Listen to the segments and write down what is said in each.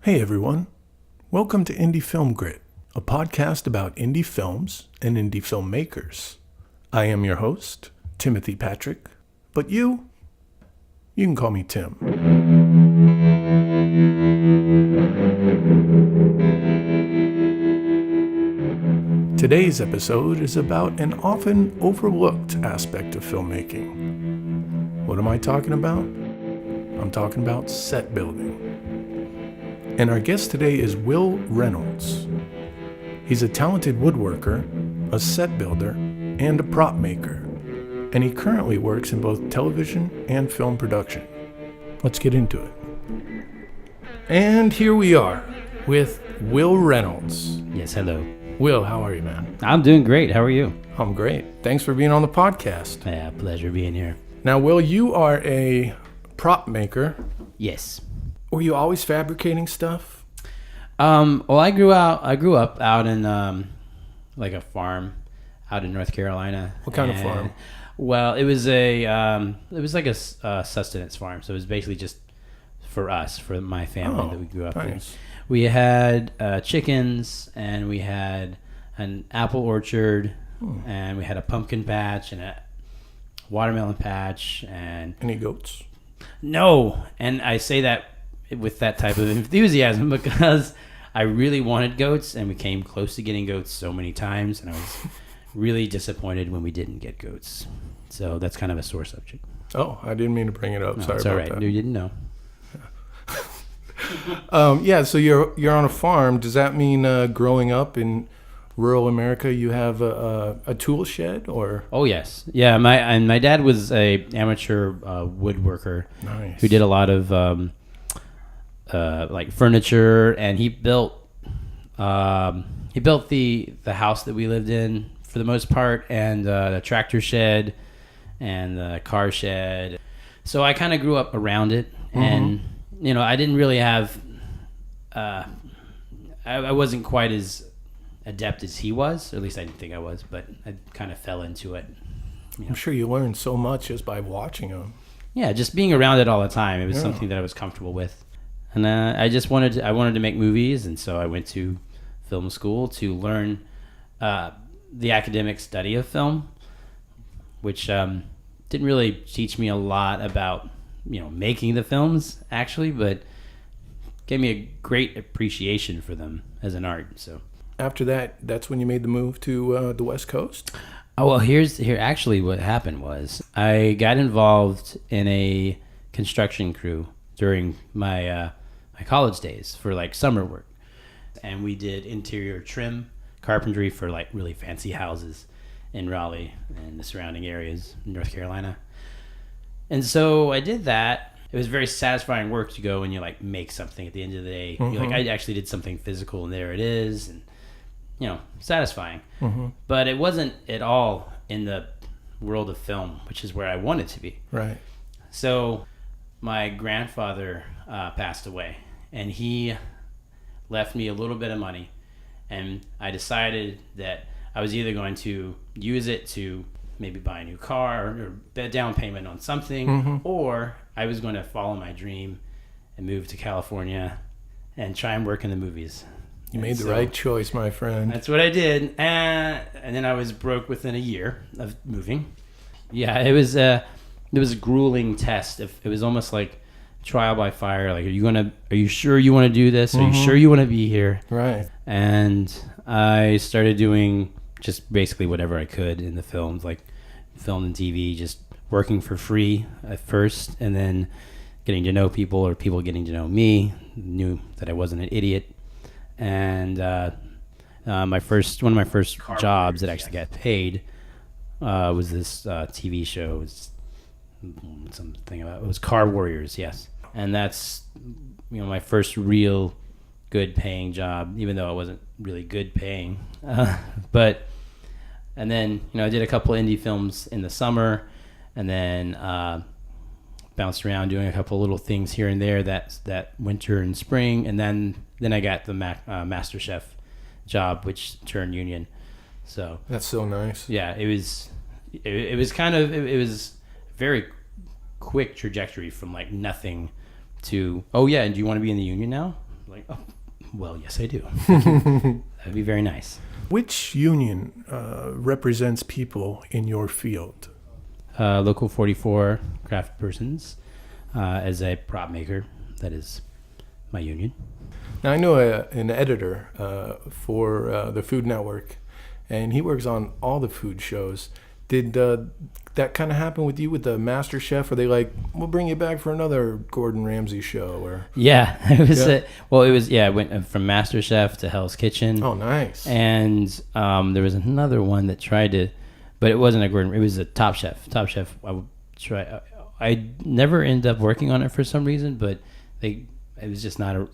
Hey everyone, welcome to Indie Film Grit, a podcast about indie films and indie filmmakers. I am your host, Timothy Patrick, but you can call me Tim. Today's episode is about an often overlooked aspect of filmmaking. What am I talking about? I'm talking about set building. And our guest today is Will Reynolds. He's a talented woodworker, a set builder, and a prop maker. And he currently works in both television and film production. Let's get into it. And here we are with Will Reynolds. Yes, hello. Will, how are you, man? I'm doing great. How are you? I'm great. Thanks for being on the podcast. Yeah, pleasure being here. Now, Will, you are a prop maker. Yes. Were you always fabricating stuff? Well, I grew up out in like a farm out in North Carolina. What kind of farm? Well, it was like a sustenance farm. So it was basically just for us, for my family that we grew up in. We had chickens, and we had an apple orchard, and we had a pumpkin patch and a watermelon patch. And any goats? No, and I say that with that type of enthusiasm because I really wanted goats, and we came close to getting goats so many times, and I was really disappointed when we didn't get goats. So that's kind of a sore subject. Oh, I didn't mean to bring it up. No, Sorry it's about all right. that. You didn't know. So you're on a farm. Does that mean growing up in rural America, you have a tool shed, or? Oh yes, yeah. My dad was a amateur woodworker. Nice. Who did a lot of like furniture, and he built the house that we lived in for the most part, and the tractor shed and the car shed. So I kind of grew up around it, and I didn't really have I wasn't quite as adept as he was, or at least I didn't think I was, but I kind of fell into it. I'm sure you learned so much just by watching him. Yeah, just being around it all the time. It was something that I was comfortable with. And I wanted to make movies, and so I went to film school to learn the academic study of film, which didn't really teach me a lot about making the films actually, but gave me a great appreciation for them as an art. So after that, that's when you made the move to the West Coast? Oh well, here actually what happened was I got involved in a construction crew during my my college days for like summer work, and we did interior trim carpentry for like really fancy houses in Raleigh and the surrounding areas in North Carolina. And so I did that. It was very satisfying work to go and you like make something at the end of the day. You're like, I actually did something physical, and there it is, and satisfying. But it wasn't at all in the world of film, which is where I wanted to be. Right. So my grandfather passed away, and he left me a little bit of money, and I decided that I was either going to use it to maybe buy a new car or a down payment on something, or I was going to follow my dream and move to California and try and work in the movies. You made the right choice, my friend. That's what I did, and then I was broke within a year of moving. Yeah, it was a grueling test. It was almost like trial by fire. Like, are you sure you want to do this? Are you sure you want to be here? Right. And I started doing just basically whatever I could in the films, like film and TV, just working for free at first, and then getting to know people, or people getting to know me, knew that I wasn't an idiot. And one of my first jobs that actually got paid was this TV show. It was Car Warriors, yes. And that's my first real good paying job, even though it wasn't really good paying. And then I did a couple indie films in the summer, and then bounced around doing a couple little things here and there that winter and spring, and then I got the MasterChef job, which turned union. So that's so nice. Yeah, it was very quick trajectory from like nothing to, oh yeah, and do you want to be in the union now? like, oh, well, yes, I do. That'd be very nice. Which union represents people in your field? Local 44 craft persons as a prop maker. That is my union. Now, I know an editor for the Food Network, and he works on all the food shows. Did that kind of happen with you with the MasterChef? Are they like, we'll bring you back for another Gordon Ramsay show? Or Yeah, it was. I went from MasterChef to Hell's Kitchen. Oh, nice. And there was another one that tried to, but it wasn't a Gordon. It was a Top Chef. Top Chef. I would try. I never ended up working on it for some reason, but it was just not a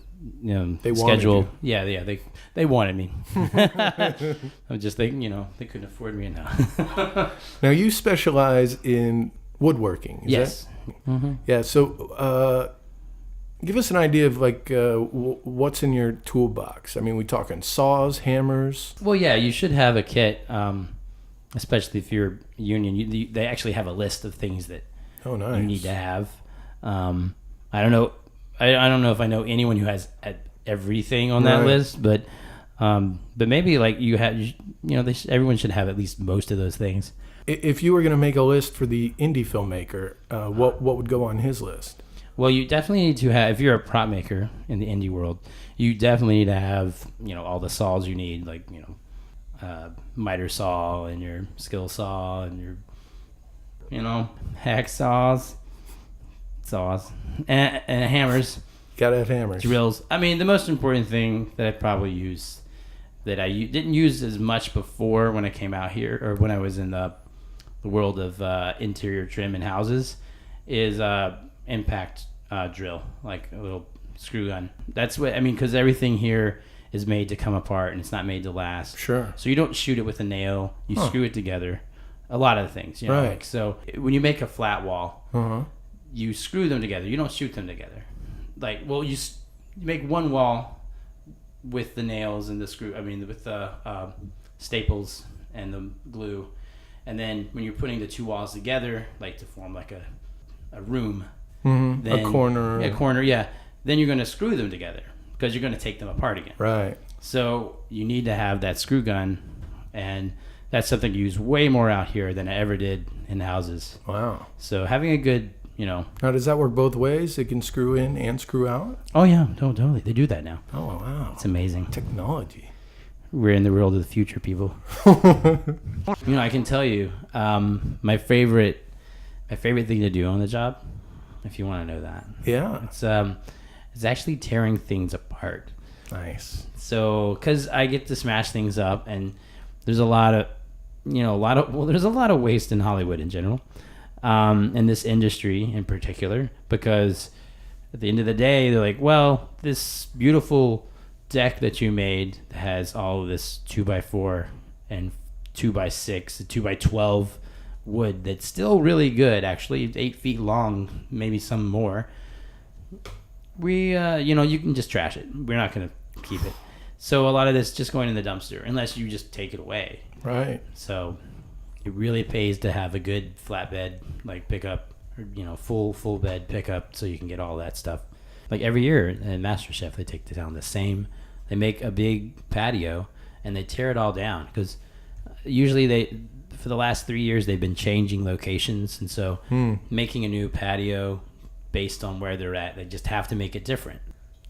they schedule. Wanted you. Yeah. They wanted me. I'm just they couldn't afford me now. Now you specialize in woodworking. Yes. Mm-hmm. Yeah. So give us an idea of like what's in your toolbox. I mean, we talking saws, hammers. Well, yeah, you should have a kit, especially if you're union. They actually have a list of things that you need to have. I don't know. I don't know if I know anyone who has everything on that list, but maybe like you have, everyone should have at least most of those things. If you were going to make a list for the indie filmmaker, what would go on his list? Well, you definitely need to have, if you're a prop maker in the indie world, you definitely need to have, all the saws you need, like, miter saw and your skill saw and your, hacksaws. Saws and hammers. Gotta have hammers. Drills. I mean, the most important thing that I probably use that I didn't use as much before when I came out here or when I was in the world of interior trim and houses is impact drill, like a little screw gun. That's what I mean, because everything here is made to come apart and it's not made to last. Sure. So you don't shoot it with a nail. You screw it together. A lot of the things, right. Like, so when you make a flat wall. You screw them together. You don't shoot them together. Like, well, you make one wall with the nails and the screw. I mean, with the staples and the glue, and then when you're putting the two walls together, like to form like a room, then, a corner. A corner, yeah. Then you're going to screw them together because you're going to take them apart again. Right. So you need to have that screw gun, and that's something you use way more out here than I ever did in houses. Wow. So having a good Now, does that work both ways? It can screw in and screw out? Oh, yeah. Totally. They do that now. Oh, wow. It's amazing. Technology. We're in the world of the future, people. I can tell you, my favorite thing to do on the job, if you want to know that. Yeah. It's actually tearing things apart. Nice. So, because I get to smash things up, and there's a lot of waste in Hollywood in general. In this industry in particular, because at the end of the day, they're like, well, this beautiful deck that you made has all of this 2x4 and 2x6, 2x12 wood that's still really good, actually 8 feet long, maybe some more. You can just trash it. We're not going to keep it. So a lot of this just going in the dumpster, unless you just take it away. Right. So it really pays to have a good flatbed, like pickup, or, full bed pickup, so you can get all that stuff. Like every year in MasterChef, they take down they make a big patio and they tear it all down because usually for the last 3 years, they've been changing locations. And so making a new patio based on where they're at, they just have to make it different.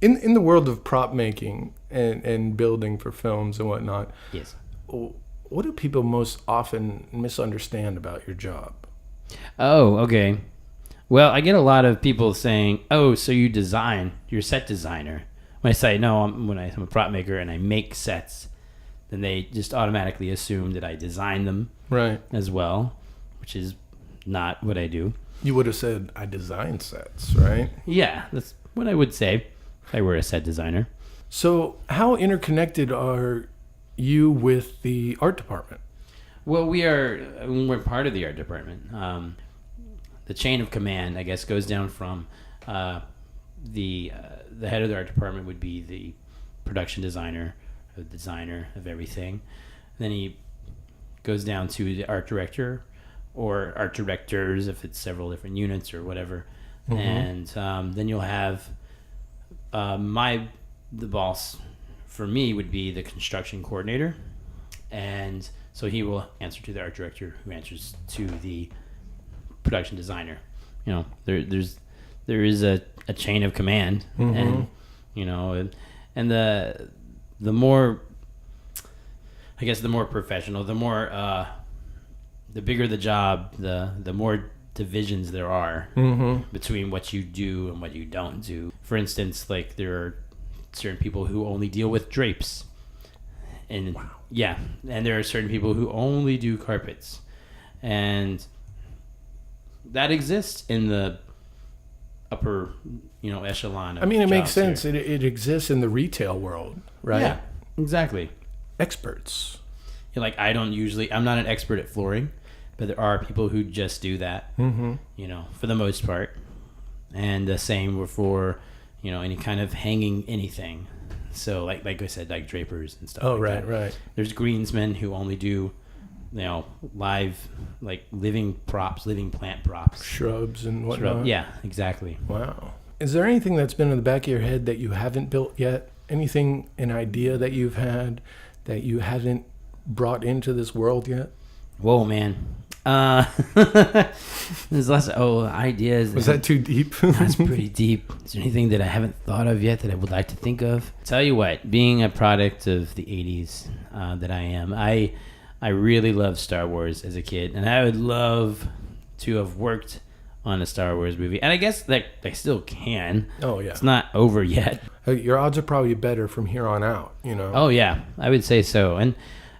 In the world of prop making and building for films and whatnot, yes. What do people most often misunderstand about your job? Oh, okay. Well, I get a lot of people saying, "Oh, so you're a set designer." When I say no, I'm a prop maker and I make sets, then they just automatically assume that I design them, right, as well, which is not what I do. You would have said I design sets, right? Yeah, that's what I would say if I were a set designer. So, how interconnected are you with the art department? Well, we're part of the art department. The chain of command, I guess, goes down from the head of the art department would be the production designer, the designer of everything. Then he goes down to the art director or art directors if it's several different units or whatever. And then you'll have my the boss for me would be the construction coordinator, and so he will answer to the art director, who answers to the production designer. You know, there is a chain of command, and you know, and the more, I guess, the more professional, the bigger the job, the more divisions there are between what you do and what you don't do. For instance, like there are certain people who only deal with drapes, and yeah, and there are certain people who only do carpets, and that exists in the upper, you know, echelon of I mean, it makes jobs sense. here. It exists in the retail world, right? Yeah, exactly. Experts. Yeah, like I'm not an expert at flooring, but there are people who just do that, you know, for the most part. And the same for, you know, any kind of hanging anything. So like I said, like drapers and stuff. Oh, like right, that. right. There's greensmen who only do, you know, live, like living props, living plant props. Shrubs and whatnot. Yeah, exactly. Wow. Is there anything that's been in the back of your head that you haven't built yet? Anything, an idea that you've had that you haven't brought into this world yet? Whoa, man. There's lots of ideas. Was that too deep? That's pretty deep. Is there anything that I haven't thought of yet that I would like to think of? Tell you what, being a product of the 80s that I am, I really loved Star Wars as a kid, and I would love to have worked on a Star Wars movie. And I guess that I still can. Oh, yeah. It's not over yet. Your odds are probably better from here on out, you know? Oh, yeah. I would say so. And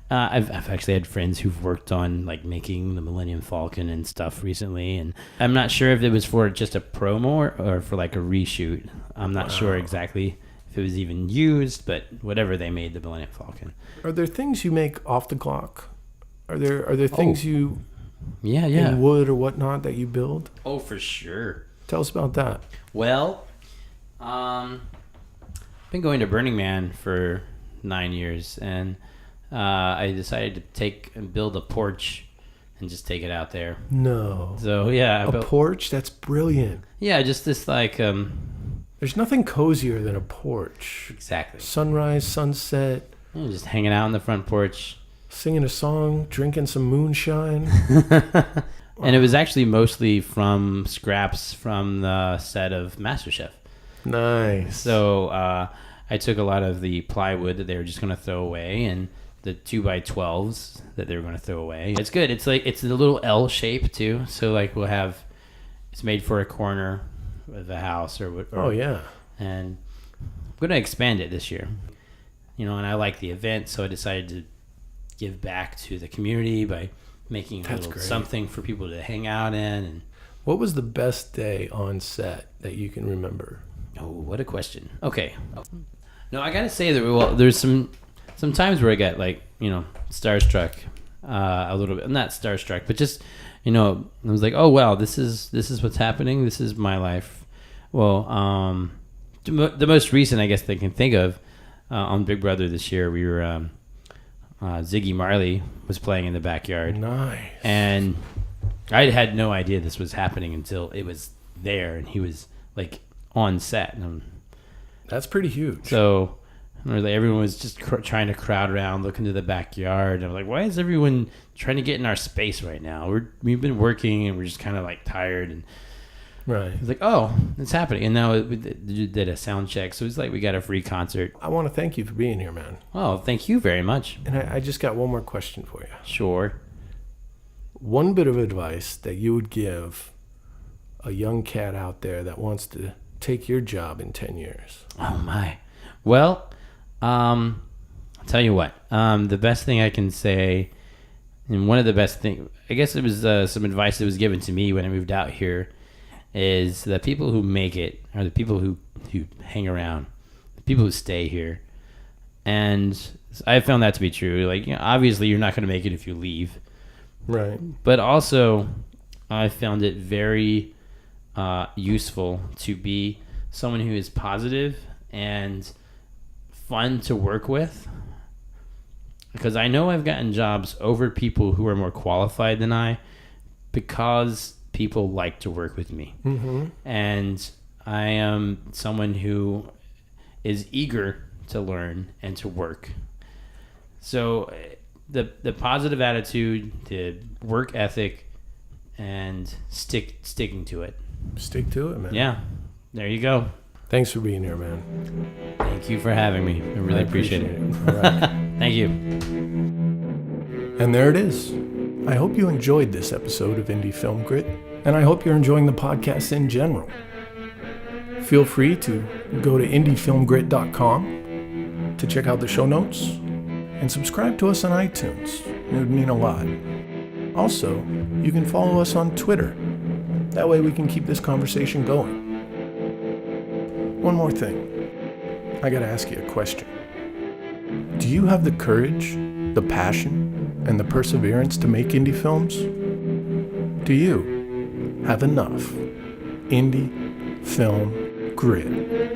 I've actually had friends who've worked on like making the Millennium Falcon and stuff recently, and I'm not sure if it was for just a promo or for like a reshoot. I'm not sure exactly if it was even used, but whatever, they made the Millennium Falcon. Are there things you make off the clock? Are there things you in wood or whatnot that you build? Oh, for sure. Tell us about that. Well, I've been going to Burning Man for 9 years, and I decided to build a porch and just take it out there. No. So yeah, a porch? That's brilliant. Yeah, just this like there's nothing cozier than a porch. Exactly. Sunrise, sunset. Just hanging out on the front porch, singing a song, drinking some moonshine. And it was actually mostly from scraps from the set of MasterChef. Nice. So I took a lot of the plywood that they were just going to throw away, and the 2x12s that they were going to throw away. It's good. It's like, it's a little L shape too. So like it's made for a corner of the house or oh yeah. And I'm going to expand it this year, you know, and I like the event. So I decided to give back to the community by making a little something for people to hang out in. And what was the best day on set that you can remember? Oh, what a question. Okay. No, I got to say that, there's some times where I got like, you know, starstruck a little bit. Not starstruck, but just, you know, I was like, oh, wow, this is what's happening. This is my life. Well, the most recent, I guess, they can think of on Big Brother this year, we were, Ziggy Marley was playing in the backyard. Nice. And I had no idea this was happening until it was there, and he was like on set. And that's pretty huge. So everyone was just trying to crowd around, look into the backyard. And I'm like, why is everyone trying to get in our space right now? We've been working, and we're just kind of like tired. And right. It's like, oh, it's happening. And now we did a sound check. So it's like we got a free concert. I want to thank you for being here, man. Oh, thank you very much. And I just got one more question for you. Sure. One bit of advice that you would give a young cat out there that wants to take your job in 10 years. Oh, my. Well, I'll tell you what. The best thing I can say, and one of the best things, I guess it was some advice that was given to me when I moved out here, is the people who make it are the people who hang around, the people who stay here. And I found that to be true. Like, you know, obviously you're not going to make it if you leave. Right. But also I found it very useful to be someone who is positive and fun to work with. Because I know I've gotten jobs over people who are more qualified than I, because people like to work with me. Mm-hmm. And I am someone who is eager to learn and to work. So the positive attitude, the work ethic, and sticking to it. Stick to it, man. Yeah, there you go. Thanks for being here, man. Thank you for having me. I really appreciate it. All right. Thank you. And there it is. I hope you enjoyed this episode of Indie Film Grit, and I hope you're enjoying the podcast in general. Feel free to go to indiefilmgrit.com to check out the show notes and subscribe to us on iTunes. It would mean a lot. Also, you can follow us on Twitter. That way we can keep this conversation going. One more thing. I gotta ask you a question. Do you have the courage, the passion, and the perseverance to make indie films? Do you have enough indie film grit?